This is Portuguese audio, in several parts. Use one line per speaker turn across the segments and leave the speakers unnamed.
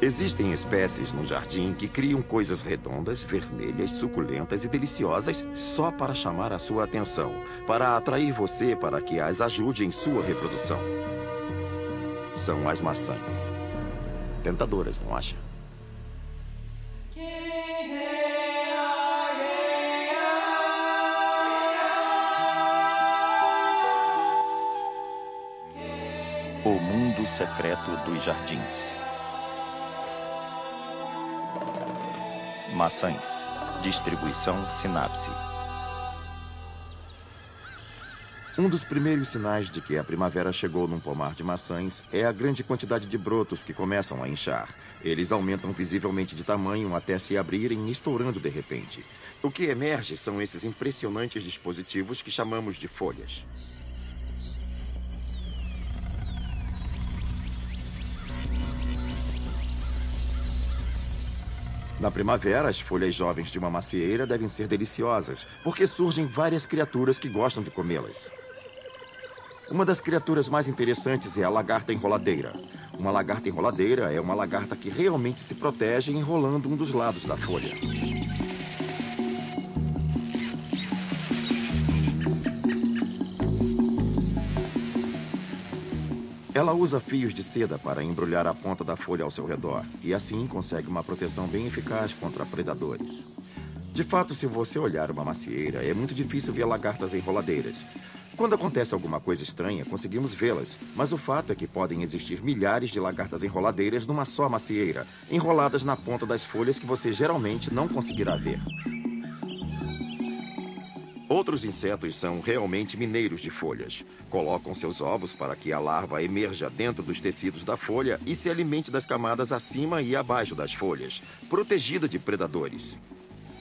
Existem espécies no jardim que criam coisas redondas, vermelhas, suculentas e deliciosas só para chamar a sua atenção, para atrair você para que as ajude em sua reprodução. São as maçãs. Tentadoras, não acha?
O mundo secreto dos jardins. Maçãs. Distribuição Sinapse.
Um dos primeiros sinais de que a primavera chegou num pomar de maçãs é a grande quantidade de brotos que começam a inchar. Eles aumentam visivelmente de tamanho até se abrirem, estourando de repente. O que emerge são esses impressionantes dispositivos que chamamos de folhas. Na primavera, as folhas jovens de uma macieira devem ser deliciosas, porque surgem várias criaturas que gostam de comê-las. Uma das criaturas mais interessantes é a lagarta enroladeira. Uma lagarta enroladeira é uma lagarta que realmente se protege enrolando um dos lados da folha. Ela usa fios de seda para embrulhar a ponta da folha ao seu redor, e assim consegue uma proteção bem eficaz contra predadores. De fato, se você olhar uma macieira, é muito difícil ver lagartas enroladeiras. Quando acontece alguma coisa estranha, conseguimos vê-las, mas o fato é que podem existir milhares de lagartas enroladeiras numa só macieira, enroladas na ponta das folhas que você geralmente não conseguirá ver. Outros insetos são realmente mineiros de folhas. Colocam seus ovos para que a larva emerja dentro dos tecidos da folha e se alimente das camadas acima e abaixo das folhas, protegida de predadores.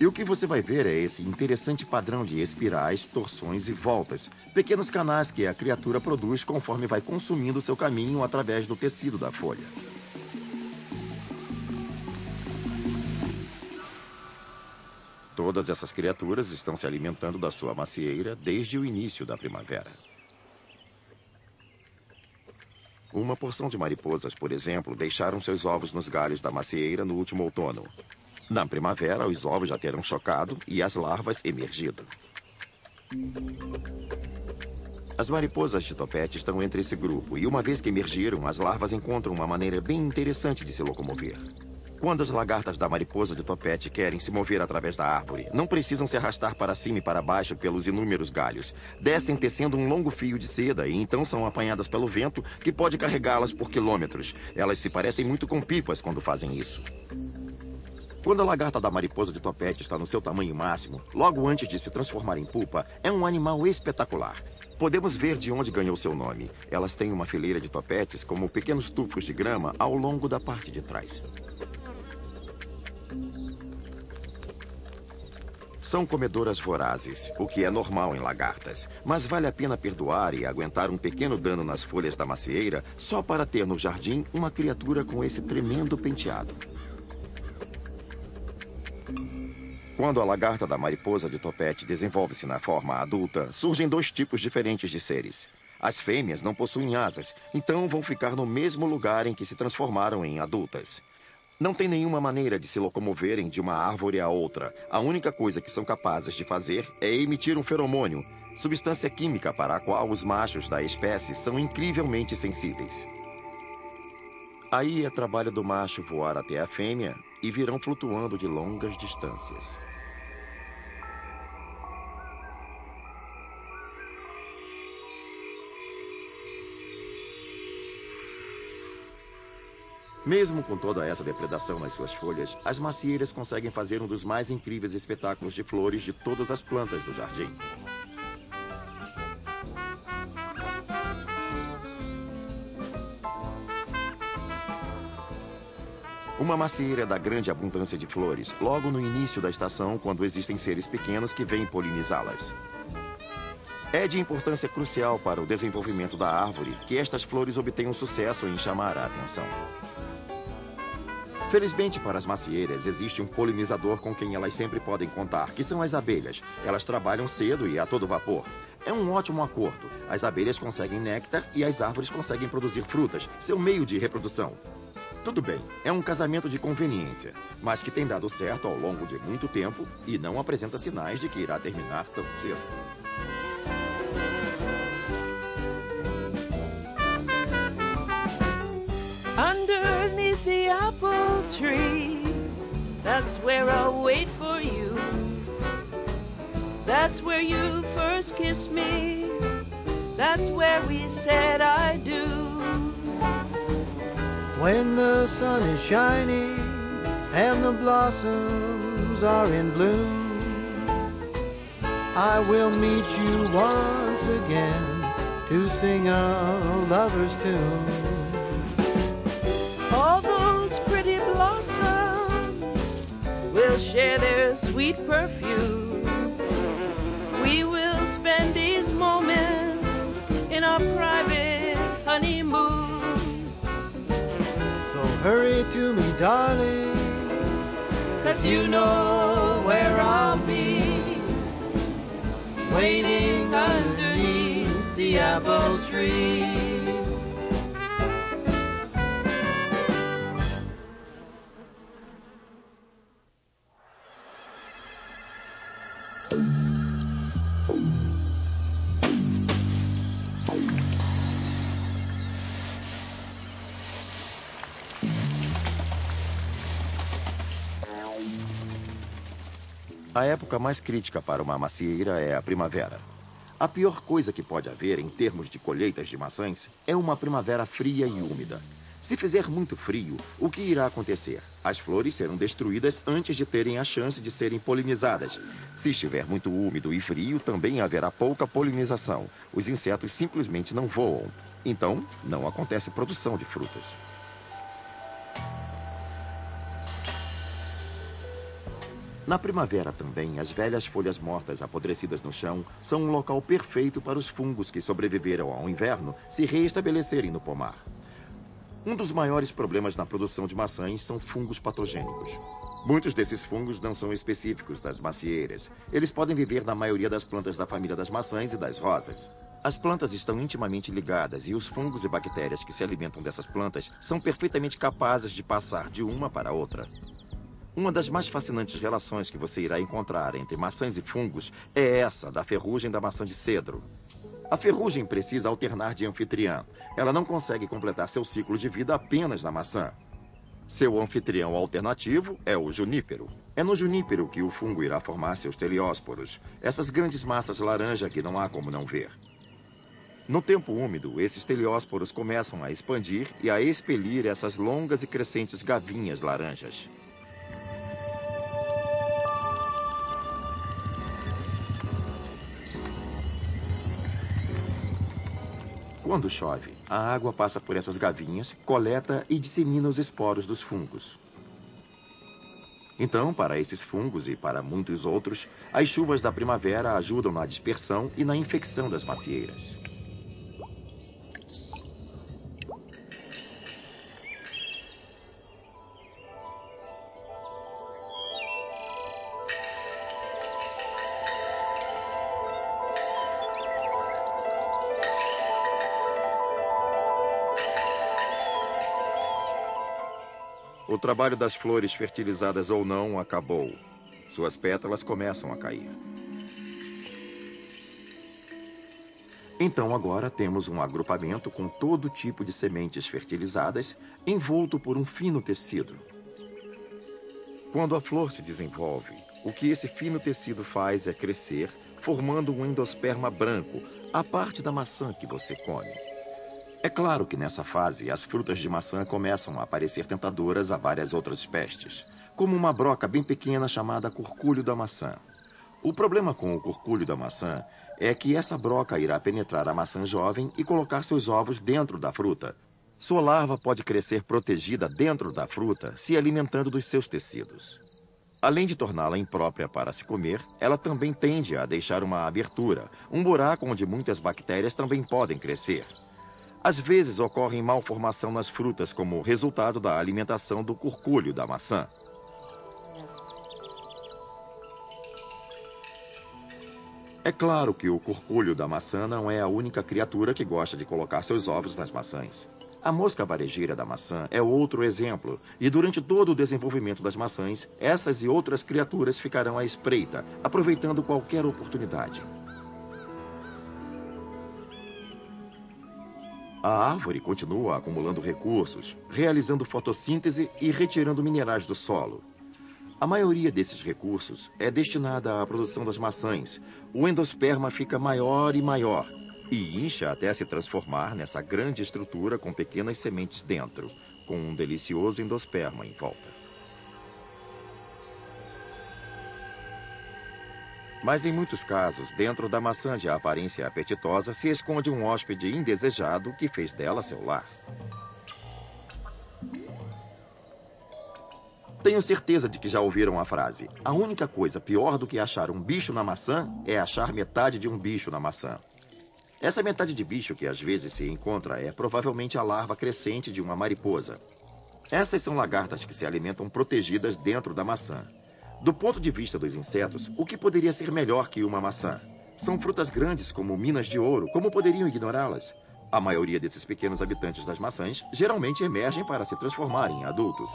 E o que você vai ver é esse interessante padrão de espirais, torções e voltas, pequenos canais que a criatura produz conforme vai consumindo seu caminho através do tecido da folha. Todas essas criaturas estão se alimentando da sua macieira desde o início da primavera. Uma porção de mariposas, por exemplo, deixaram seus ovos nos galhos da macieira no último outono. Na primavera, os ovos já terão chocado e as larvas emergido. As mariposas de topete estão entre esse grupo e, uma vez que emergiram, as larvas encontram uma maneira bem interessante de se locomover. Quando as lagartas da mariposa de topete querem se mover através da árvore, não precisam se arrastar para cima e para baixo pelos inúmeros galhos. Descem tecendo um longo fio de seda e então são apanhadas pelo vento, que pode carregá-las por quilômetros. Elas se parecem muito com pipas quando fazem isso. Quando a lagarta da mariposa de topete está no seu tamanho máximo, logo antes de se transformar em pupa, é um animal espetacular. Podemos ver de onde ganhou seu nome. Elas têm uma fileira de topetes como pequenos tufos de grama ao longo da parte de trás. São comedoras vorazes, o que é normal em lagartas. Mas vale a pena perdoar e aguentar um pequeno dano nas folhas da macieira só para ter no jardim uma criatura com esse tremendo penteado. Quando a lagarta da mariposa de topete desenvolve-se na forma adulta, surgem dois tipos diferentes de seres. As fêmeas não possuem asas, então vão ficar no mesmo lugar em que se transformaram em adultas. Não tem nenhuma maneira de se locomoverem de uma árvore a outra. A única coisa que são capazes de fazer é emitir um feromônio, substância química para a qual os machos da espécie são incrivelmente sensíveis. Aí é trabalho do macho voar até a fêmea e virão flutuando de longas distâncias. Mesmo com toda essa depredação nas suas folhas, as macieiras conseguem fazer um dos mais incríveis espetáculos de flores de todas as plantas do jardim. Uma macieira dá grande abundância de flores, logo no início da estação, quando existem seres pequenos que vêm polinizá-las. É de importância crucial para o desenvolvimento da árvore que estas flores obtenham sucesso em chamar a atenção. Felizmente para as macieiras, existe um polinizador com quem elas sempre podem contar, que são as abelhas. Elas trabalham cedo e a todo vapor. É um ótimo acordo. As abelhas conseguem néctar e as árvores conseguem produzir frutas, seu meio de reprodução. Tudo bem, é um casamento de conveniência, mas que tem dado certo ao longo de muito tempo e não apresenta sinais de que irá terminar tão cedo.
Underneath the apple tree, that's where I'll wait for you. That's where you first kissed me. That's where we said I do.
When the sun is shining and the blossoms are in bloom, I will meet you once again to sing a lover's tune.
All those pretty blossoms will share their sweet perfume. We will spend these moments in our private honeymoon.
So hurry to me, darling,
'cause you know where I'll be, waiting underneath the apple tree.
A época mais crítica para uma macieira é a primavera. A pior coisa que pode haver em termos de colheitas de maçãs é uma primavera fria e úmida. Se fizer muito frio, o que irá acontecer? As flores serão destruídas antes de terem a chance de serem polinizadas. Se estiver muito úmido e frio, também haverá pouca polinização. Os insetos simplesmente não voam. Então, não acontece produção de frutas. Na primavera também, as velhas folhas mortas apodrecidas no chão são um local perfeito para os fungos que sobreviveram ao inverno se reestabelecerem no pomar. Um dos maiores problemas na produção de maçãs são fungos patogênicos. Muitos desses fungos não são específicos das macieiras. Eles podem viver na maioria das plantas da família das maçãs e das rosas. As plantas estão intimamente ligadas e os fungos e bactérias que se alimentam dessas plantas são perfeitamente capazes de passar de uma para outra. Uma das mais fascinantes relações que você irá encontrar entre maçãs e fungos é essa da ferrugem da maçã de cedro. A ferrugem precisa alternar de anfitriã. Ela não consegue completar seu ciclo de vida apenas na maçã. Seu anfitrião alternativo é o junípero. É no junípero que o fungo irá formar seus teleósporos, essas grandes massas laranja que não há como não ver. No tempo úmido, esses teleósporos começam a expandir e a expelir essas longas e crescentes gavinhas laranjas. Quando chove, a água passa por essas gavinhas, coleta e dissemina os esporos dos fungos. Então, para esses fungos e para muitos outros, as chuvas da primavera ajudam na dispersão e na infecção das macieiras. O trabalho das flores, fertilizadas ou não, acabou. Suas pétalas começam a cair. Então agora temos um agrupamento com todo tipo de sementes fertilizadas, envolto por um fino tecido. Quando a flor se desenvolve, o que esse fino tecido faz é crescer, formando um endosperma branco, a parte da maçã que você come. É claro que nessa fase, as frutas de maçã começam a parecer tentadoras a várias outras pestes, como uma broca bem pequena chamada curculho da maçã. O problema com o curculho da maçã é que essa broca irá penetrar a maçã jovem e colocar seus ovos dentro da fruta. Sua larva pode crescer protegida dentro da fruta, se alimentando dos seus tecidos. Além de torná-la imprópria para se comer, ela também tende a deixar uma abertura, um buraco onde muitas bactérias também podem crescer. Às vezes ocorre malformação nas frutas como resultado da alimentação do curculho da maçã. É claro que o curculho da maçã não é a única criatura que gosta de colocar seus ovos nas maçãs. A mosca varejeira da maçã é outro exemplo, e durante todo o desenvolvimento das maçãs, essas e outras criaturas ficarão à espreita, aproveitando qualquer oportunidade. A árvore continua acumulando recursos, realizando fotossíntese e retirando minerais do solo. A maioria desses recursos é destinada à produção das maçãs. O endosperma fica maior e maior e incha até se transformar nessa grande estrutura com pequenas sementes dentro, com um delicioso endosperma em volta. Mas em muitos casos, dentro da maçã de aparência apetitosa, se esconde um hóspede indesejado que fez dela seu lar. Tenho certeza de que já ouviram a frase: a única coisa pior do que achar um bicho na maçã é achar metade de um bicho na maçã. Essa metade de bicho que às vezes se encontra é provavelmente a larva crescente de uma mariposa. Essas são lagartas que se alimentam protegidas dentro da maçã. Do ponto de vista dos insetos, o que poderia ser melhor que uma maçã? São frutas grandes como minas de ouro, como poderiam ignorá-las? A maioria desses pequenos habitantes das maçãs geralmente emergem para se transformarem em adultos.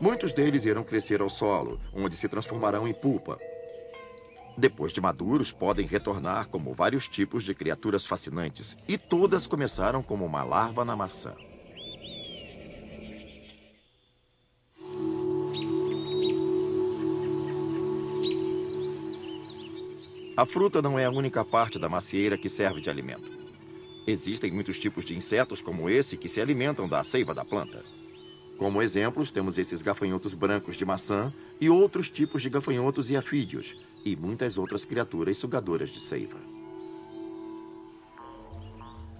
Muitos deles irão crescer ao solo, onde se transformarão em pulpa. Depois de maduros, podem retornar como vários tipos de criaturas fascinantes, e todas começaram como uma larva na maçã. A fruta não é a única parte da macieira que serve de alimento. Existem muitos tipos de insetos como esse que se alimentam da seiva da planta. Como exemplos, temos esses gafanhotos brancos de maçã e outros tipos de gafanhotos e afídeos, e muitas outras criaturas sugadoras de seiva.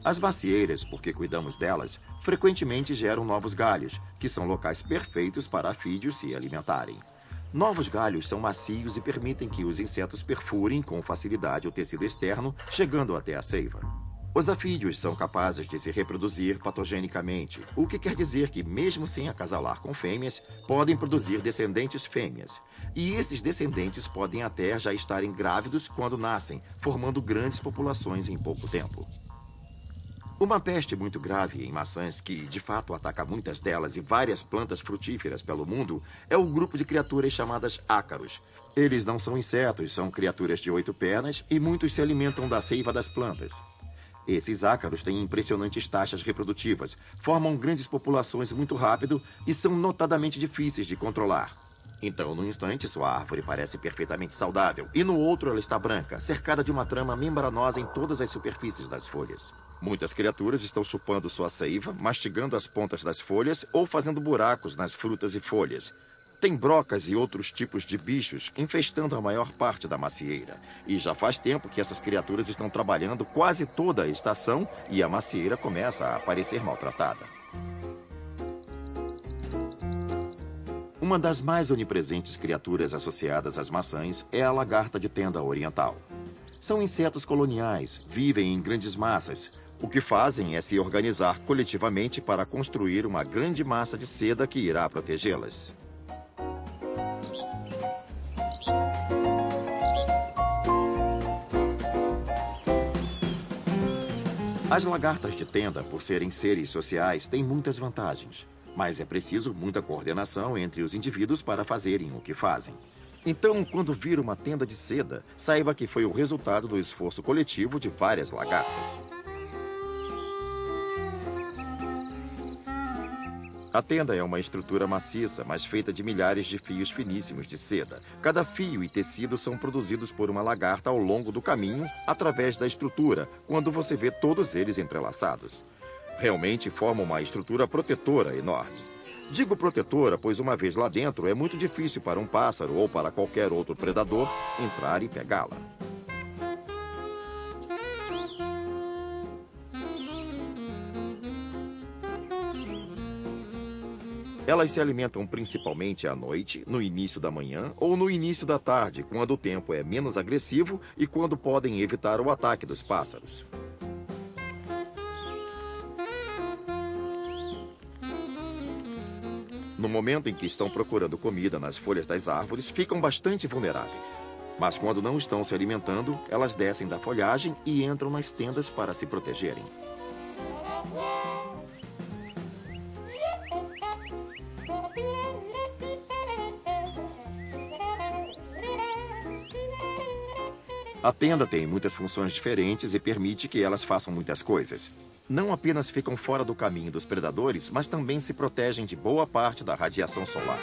As macieiras, porque cuidamos delas, frequentemente geram novos galhos, que são locais perfeitos para afídeos se alimentarem. Novos galhos são macios e permitem que os insetos perfurem com facilidade o tecido externo, chegando até a seiva. Os afídeos são capazes de se reproduzir patogenicamente, o que quer dizer que, mesmo sem acasalar com fêmeas, podem produzir descendentes fêmeas. E esses descendentes podem até já estarem grávidos quando nascem, formando grandes populações em pouco tempo. Uma peste muito grave em maçãs, que de fato ataca muitas delas e várias plantas frutíferas pelo mundo, é o grupo de criaturas chamadas ácaros. Eles não são insetos, são criaturas de 8 pernas e muitos se alimentam da seiva das plantas. Esses ácaros têm impressionantes taxas reprodutivas, formam grandes populações muito rápido e são notadamente difíceis de controlar. Então, num instante, sua árvore parece perfeitamente saudável, e no outro ela está branca, cercada de uma trama membranosa em todas as superfícies das folhas. Muitas criaturas estão chupando sua seiva, mastigando as pontas das folhas ou fazendo buracos nas frutas e folhas. Tem brocas e outros tipos de bichos infestando a maior parte da macieira. E já faz tempo que essas criaturas estão trabalhando quase toda a estação e a macieira começa a parecer maltratada. Uma das mais onipresentes criaturas associadas às maçãs é a lagarta de tenda oriental. São insetos coloniais, vivem em grandes massas. O que fazem é se organizar coletivamente para construir uma grande massa de seda que irá protegê-las. As lagartas de tenda, por serem seres sociais, têm muitas vantagens. Mas é preciso muita coordenação entre os indivíduos para fazerem o que fazem. Então, quando vir uma tenda de seda, saiba que foi o resultado do esforço coletivo de várias lagartas. A tenda é uma estrutura maciça, mas feita de milhares de fios finíssimos de seda. Cada fio e tecido são produzidos por uma lagarta ao longo do caminho, através da estrutura, quando você vê todos eles entrelaçados. Realmente formam uma estrutura protetora enorme. Digo protetora, pois uma vez lá dentro é muito difícil para um pássaro ou para qualquer outro predador entrar e pegá-la. Elas se alimentam principalmente à noite, no início da manhã ou no início da tarde, quando o tempo é menos agressivo e quando podem evitar o ataque dos pássaros. No momento em que estão procurando comida nas folhas das árvores, ficam bastante vulneráveis. Mas quando não estão se alimentando, elas descem da folhagem e entram nas tendas para se protegerem. A tenda tem muitas funções diferentes e permite que elas façam muitas coisas. Não apenas ficam fora do caminho dos predadores, mas também se protegem de boa parte da radiação solar.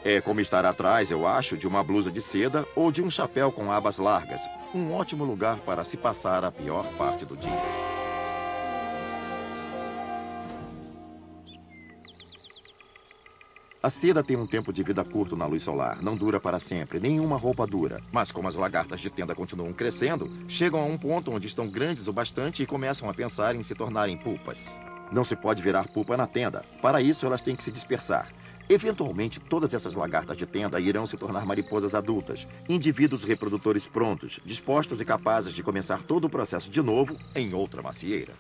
É como estar atrás, eu acho, de uma blusa de seda ou de um chapéu com abas largas. Um ótimo lugar para se passar a pior parte do dia. A seda tem um tempo de vida curto na luz solar. Não dura para sempre, nenhuma roupa dura. Mas como as lagartas de tenda continuam crescendo, chegam a um ponto onde estão grandes o bastante e começam a pensar em se tornarem pupas. Não se pode virar pupa na tenda. Para isso, elas têm que se dispersar. Eventualmente, todas essas lagartas de tenda irão se tornar mariposas adultas, indivíduos reprodutores prontos, dispostos e capazes de começar todo o processo de novo em outra macieira.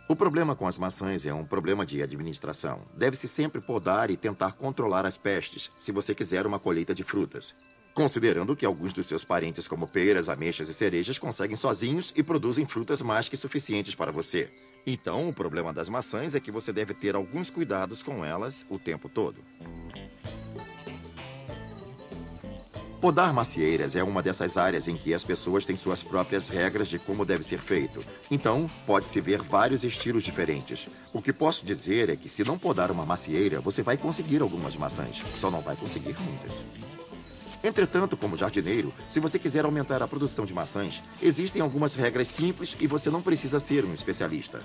O problema com as maçãs é um problema de administração. Deve-se sempre podar e tentar controlar as pestes, se você quiser uma colheita de frutas. Considerando que alguns dos seus parentes, como peras, ameixas e cerejas, conseguem sozinhos e produzem frutas mais que suficientes para você. Então, o problema das maçãs é que você deve ter alguns cuidados com elas o tempo todo. Podar macieiras é uma dessas áreas em que as pessoas têm suas próprias regras de como deve ser feito. Então, pode-se ver vários estilos diferentes. O que posso dizer é que se não podar uma macieira, você vai conseguir algumas maçãs, só não vai conseguir muitas. Entretanto, como jardineiro, se você quiser aumentar a produção de maçãs, existem algumas regras simples e você não precisa ser um especialista.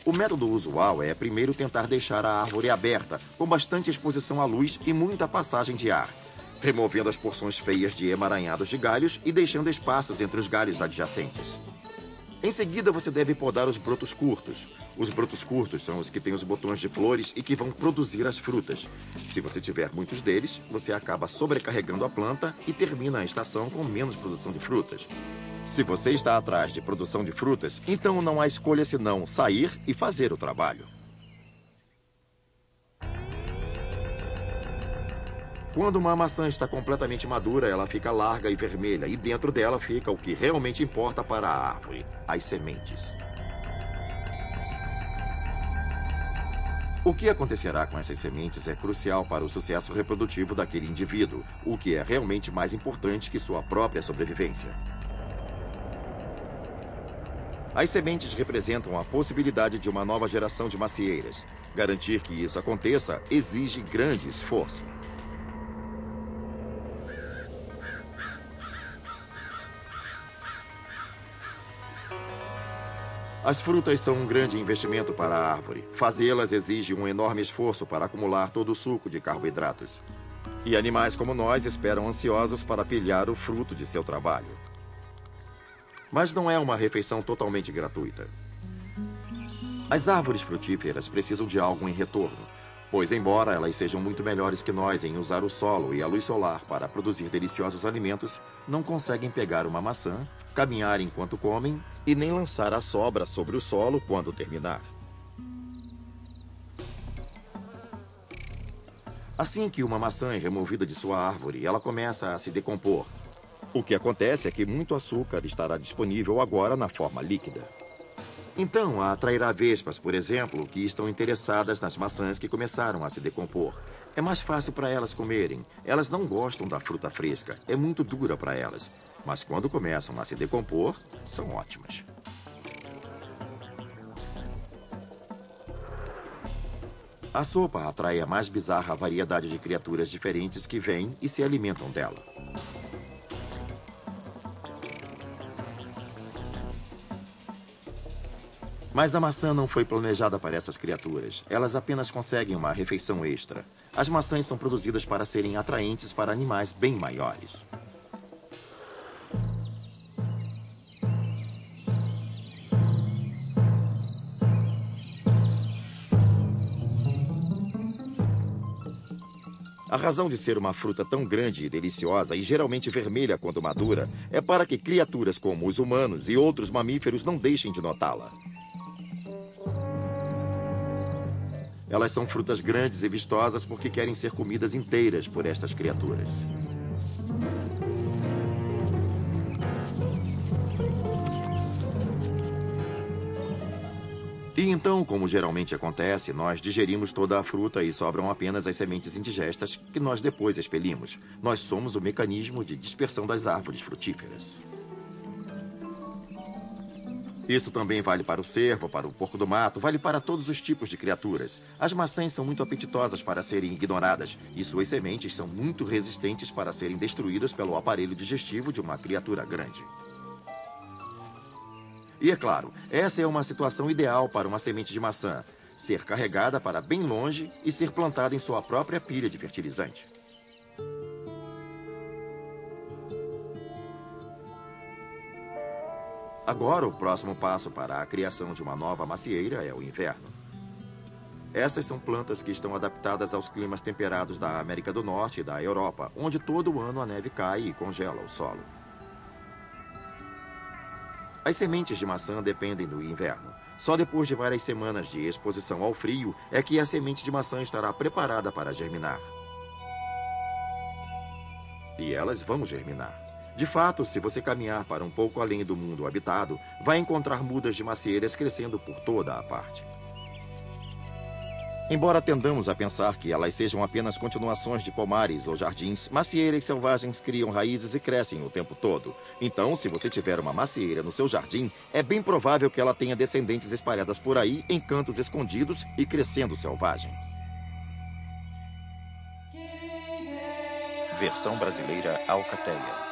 O método usual é primeiro tentar deixar a árvore aberta, com bastante exposição à luz e muita passagem de ar, removendo as porções feias de emaranhados de galhos e deixando espaços entre os galhos adjacentes. Em seguida, você deve podar os brotos curtos. Os brotos curtos são os que têm os botões de flores e que vão produzir as frutas. Se você tiver muitos deles, você acaba sobrecarregando a planta e termina a estação com menos produção de frutas. Se você está atrás de produção de frutas, então não há escolha senão sair e fazer o trabalho. Quando uma maçã está completamente madura, ela fica larga e vermelha, e dentro dela fica o que realmente importa para a árvore, as sementes. O que acontecerá com essas sementes é crucial para o sucesso reprodutivo daquele indivíduo, o que é realmente mais importante que sua própria sobrevivência. As sementes representam a possibilidade de uma nova geração de macieiras. Garantir que isso aconteça exige grande esforço. As frutas são um grande investimento para a árvore. Fazê-las exige um enorme esforço para acumular todo o suco de carboidratos. E animais como nós esperam ansiosos para pilhar o fruto de seu trabalho. Mas não é uma refeição totalmente gratuita. As árvores frutíferas precisam de algo em retorno, pois embora elas sejam muito melhores que nós em usar o solo e a luz solar para produzir deliciosos alimentos, não conseguem pegar uma maçã, caminhar enquanto comem e nem lançar a sobra sobre o solo quando terminar. Assim que uma maçã é removida de sua árvore, ela começa a se decompor. O que acontece é que muito açúcar estará disponível agora na forma líquida. Então, atrairá vespas, por exemplo, que estão interessadas nas maçãs que começaram a se decompor. É mais fácil para elas comerem. Elas não gostam da fruta fresca. É muito dura para elas. Mas quando começam a se decompor, são ótimas. A sopa atrai a mais bizarra variedade de criaturas diferentes que vêm e se alimentam dela. Mas a maçã não foi planejada para essas criaturas. Elas apenas conseguem uma refeição extra. As maçãs são produzidas para serem atraentes para animais bem maiores. A razão de ser uma fruta tão grande e deliciosa e geralmente vermelha quando madura é para que criaturas como os humanos e outros mamíferos não deixem de notá-la. Elas são frutas grandes e vistosas porque querem ser comidas inteiras por estas criaturas. E então, como geralmente acontece, nós digerimos toda a fruta e sobram apenas as sementes indigestas que nós depois expelimos. Nós somos o mecanismo de dispersão das árvores frutíferas. Isso também vale para o cervo, para o porco do mato, vale para todos os tipos de criaturas. As maçãs são muito apetitosas para serem ignoradas e suas sementes são muito resistentes para serem destruídas pelo aparelho digestivo de uma criatura grande. E é claro, essa é uma situação ideal para uma semente de maçã, ser carregada para bem longe e ser plantada em sua própria pilha de fertilizante. Agora, o próximo passo para a criação de uma nova macieira é o inverno. Essas são plantas que estão adaptadas aos climas temperados da América do Norte e da Europa, onde todo o ano a neve cai e congela o solo. As sementes de maçã dependem do inverno. Só depois de várias semanas de exposição ao frio é que a semente de maçã estará preparada para germinar. E elas vão germinar. De fato, se você caminhar para um pouco além do mundo habitado, vai encontrar mudas de macieiras crescendo por toda a parte. Embora tendamos a pensar que elas sejam apenas continuações de pomares ou jardins, macieiras selvagens criam raízes e crescem o tempo todo. Então, se você tiver uma macieira no seu jardim, é bem provável que ela tenha descendentes espalhadas por aí em cantos escondidos e crescendo selvagem.
Versão brasileira Alcateia.